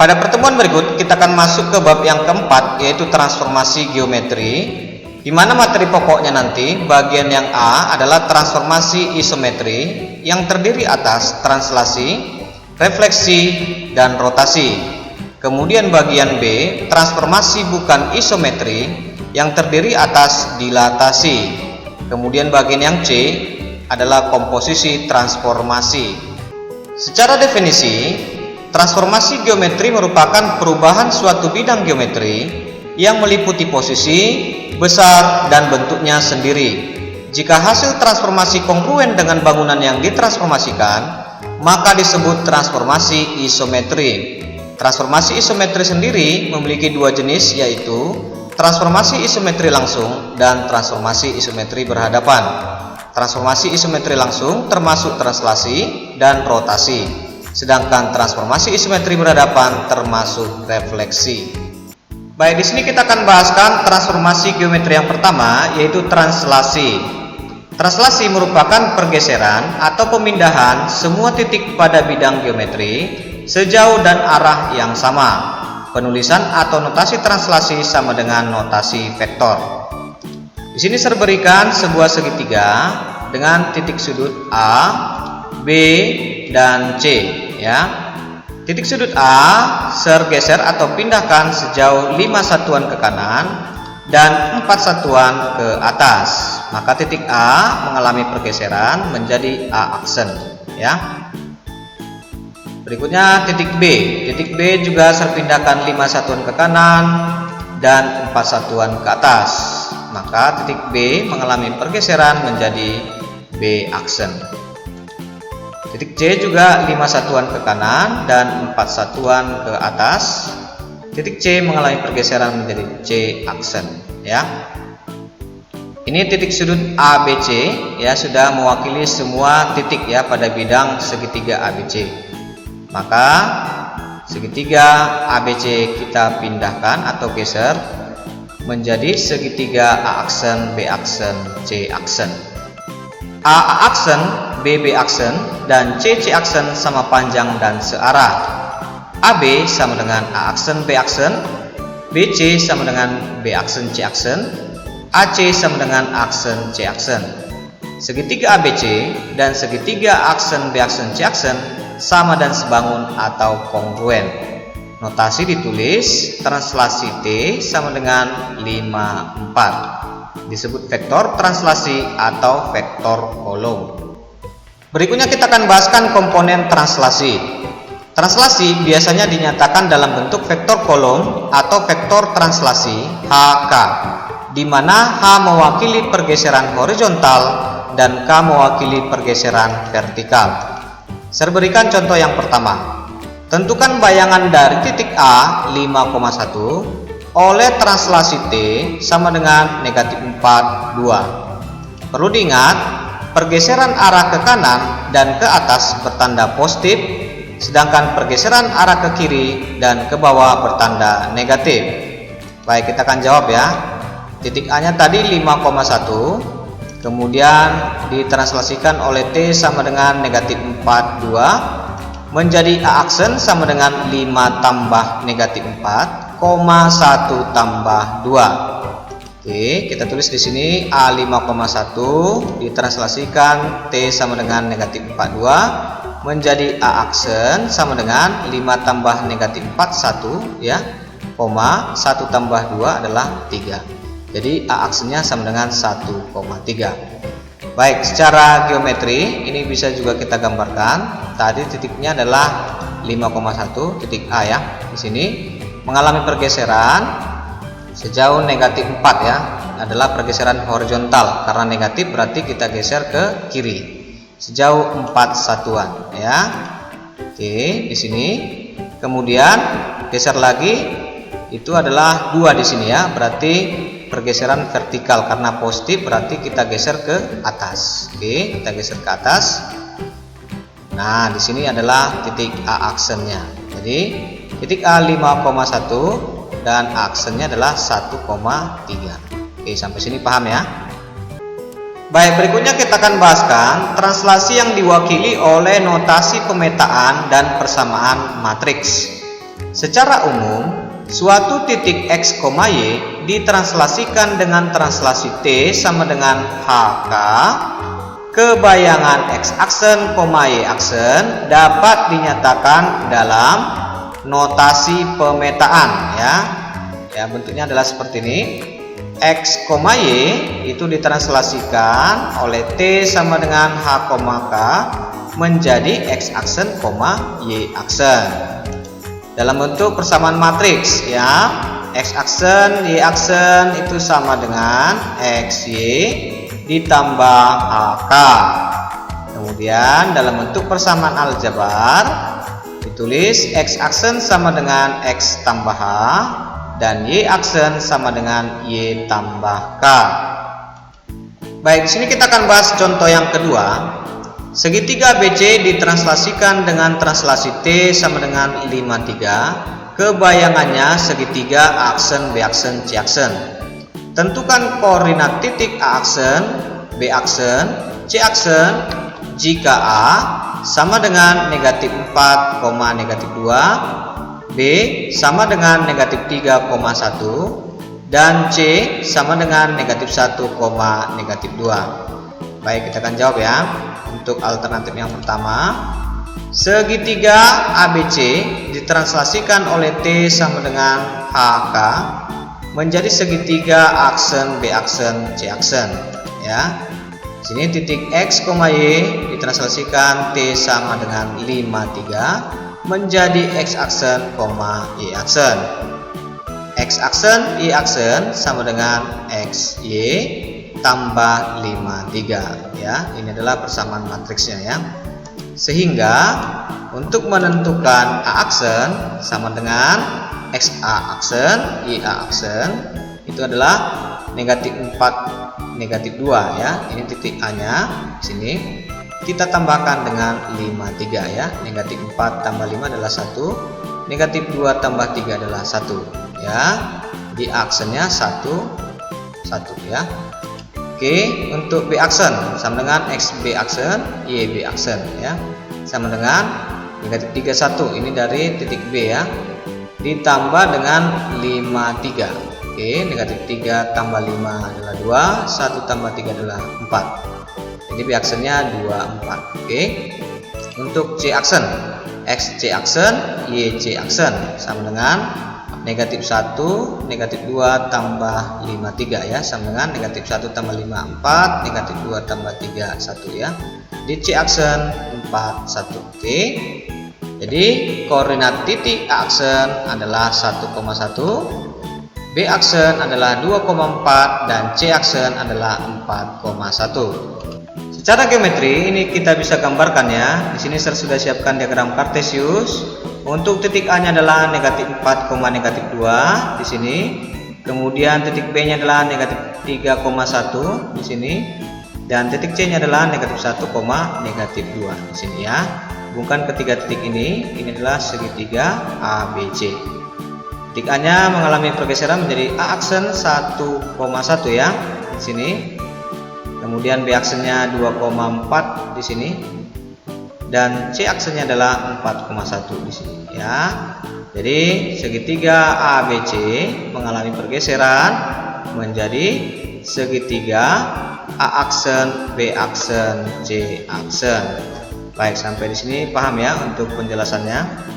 Pada pertemuan berikut kita akan masuk ke bab yang keempat, yaitu transformasi geometri, di mana materi pokoknya nanti bagian yang A adalah transformasi isometri yang terdiri atas translasi, refleksi, dan rotasi. Kemudian bagian B, transformasi bukan isometri yang terdiri atas dilatasi. Kemudian bagian yang C adalah komposisi transformasi. Secara definisi, transformasi geometri merupakan perubahan suatu bidang geometri yang meliputi posisi, besar, dan bentuknya sendiri. Jika hasil transformasi kongruen dengan bangunan yang ditransformasikan, maka disebut transformasi isometri. Transformasi isometri sendiri memiliki dua jenis, yaitu transformasi isometri langsung dan transformasi isometri berhadapan. Transformasi isometri langsung termasuk translasi dan rotasi, sedangkan transformasi isometri berhadapan termasuk refleksi. Baik, di sini kita akan bahaskan transformasi geometri yang pertama, yaitu translasi. Translasi merupakan pergeseran atau pemindahan semua titik pada bidang geometri sejauh dan arah yang sama. Penulisan atau notasi translasi sama dengan notasi vektor. Di sini saya berikan sebuah segitiga dengan titik sudut A, B, dan C, ya. Titik sudut A sergeser atau pindahkan sejauh 5 satuan ke kanan dan 4 satuan ke atas. Maka titik A mengalami pergeseran menjadi A aksen, ya. Berikutnya titik B. Titik B juga serpindahkan 5 satuan ke kanan dan 4 satuan ke atas. Maka titik B mengalami pergeseran menjadi B aksen. Titik C juga 5 satuan ke kanan dan 4 satuan ke atas. Titik C mengalami pergeseran menjadi C aksen, ya. Ini titik sudut ABC, ya, sudah mewakili semua titik, ya, pada bidang segitiga ABC. Maka segitiga ABC kita pindahkan atau geser menjadi segitiga A aksen, B aksen, C aksen. A aksen, B aksen, dan C aksen sama panjang dan searah. AB sama dengan A aksen, B aksen, BC sama dengan B aksen, C aksen, AC sama dengan aksen, C aksen. Segitiga ABC dan segitiga aksen, B aksen, C aksen sama dan sebangun atau kongruen. Notasi ditulis translasi T sama dengan 54. Disebut vektor translasi atau vektor kolom. Berikutnya kita akan bahaskan komponen translasi. Translasi biasanya dinyatakan dalam bentuk vektor kolom atau vektor translasi HK, di mana H mewakili pergeseran horizontal dan K mewakili pergeseran vertikal. Saya berikan contoh yang pertama. Tentukan bayangan dari titik A 5,1 oleh translasi T sama dengan negatif 4, 2. Perlu diingat, pergeseran arah ke kanan dan ke atas bertanda positif, sedangkan pergeseran arah ke kiri dan ke bawah bertanda negatif. Baik, kita akan jawab, ya. Titik A nya tadi 5,1, kemudian ditranslasikan oleh T sama dengan negatif 4, 2 menjadi A aksen sama dengan 5 tambah negatif 4, 1 tambah 2. Oke, kita tulis di sini A 5,1 ditranslasikan T sama dengan negatif 42 menjadi A aksen sama dengan 5 tambah negatif 4, 1, ya, 1 tambah 2 adalah 3. Jadi A aksennya sama dengan 1,3. Baik, secara geometri ini bisa juga kita gambarkan. Tadi titiknya adalah 5,1 titik A, ya. Di sini mengalami pergeseran sejauh negatif 4, ya. Adalah pergeseran horizontal, karena negatif berarti kita geser ke kiri sejauh 4 satuan, ya. Oke, di sini. Kemudian geser lagi, itu adalah 2 di sini, ya. Berarti pergeseran vertikal, karena positif berarti kita geser ke atas. Oke, kita geser ke atas. Nah, di sini adalah titik A aksennya. Jadi titik A 5,1 dan aksennya adalah 1,3. Oke, sampai sini paham, ya? Baik, berikutnya kita akan bahaskan translasi yang diwakili oleh notasi pemetaan dan persamaan matriks. Secara umum, suatu titik X, Y ditranslasikan dengan translasi T sama dengan HK ke bayangan X aksen, Y aksen dapat dinyatakan dalam notasi pemetaan ya. Ya, bentuknya adalah seperti ini. X, Y itu ditranslasikan oleh T sama dengan H, K menjadi X aksen, Y aksen dalam bentuk persamaan matriks ya. X aksen, Y aksen itu sama dengan XY ditambah HK. Kemudian dalam bentuk persamaan aljabar ditulis X aksen sama dengan X tambah H dan Y aksen sama dengan Y tambah K. Baik, di sini kita akan bahas contoh yang kedua. Segitiga BC ditranslasikan dengan translasi T sama dengan 53 ke bayangannya segitiga A aksen, B aksen, C aksen. Tentukan koordinat titik A aksen, B aksen, C aksen jika A sama dengan -4, -2, B sama dengan -3,1 dan C sama dengan -1, -2. Baik, kita akan jawab ya. Untuk alternatif yang pertama, segitiga ABC ditranslasikan oleh T sama dengan HK menjadi segitiga A aksen, B aksen, C aksen ya. Sini titik X, Y ditranslasikan T sama dengan 53 menjadi X aksen, Y aksen. X aksen, Y aksen sama dengan XY tambah 53 ya. Ini adalah persamaan matriksnya ya. Sehingga untuk menentukan A aksen sama dengan XA aksen, YA aksen itu adalah -4, -2 ya. Ini titik A nya sini kita tambahkan dengan 53 ya. -4 tambah 5 adalah 1, -2 tambah 3 adalah 1 ya. Di aksennya 1 ya. Oke, untuk B aksen sama dengan XB aksen, YB aksen ya. Sama dengan -31, ini dari titik B ya. Ditambah dengan 53. Oke, -3 tambah 5 adalah 2, 1 tambah 3 adalah 4. Jadi B aksennya 24. Oke. Untuk C aksen, XC aksen, YC aksen sama dengan -1, -2 tambah 53 ya, sama dengan -1 tambah 5, 4, -2 tambah 3, 1 ya. Di C aksen 4, 1. Oke. Jadi koordinat titik A aksen adalah 1,1, B aksen adalah 2,4 dan C aksen adalah 4,1. Secara geometri ini kita bisa gambarkan ya. Di sini saya sudah siapkan diagram kartesius. Untuk titik A nya adalah -4, -2 di sini. Kemudian titik B nya adalah -3,1 di sini. Dan titik C nya adalah -1, -2 di sini ya. Hubungkan ketiga titik ini adalah segitiga ABC. Titik A nya mengalami pergeseran menjadi A aksen 1,1 ya di sini. Kemudian B aksennya 2,4 di sini. Dan C aksennya adalah 4,1 di sini ya. Jadi segitiga ABC mengalami pergeseran menjadi segitiga A aksen, B aksen, C aksen. Baik, sampai di sini paham ya untuk penjelasannya.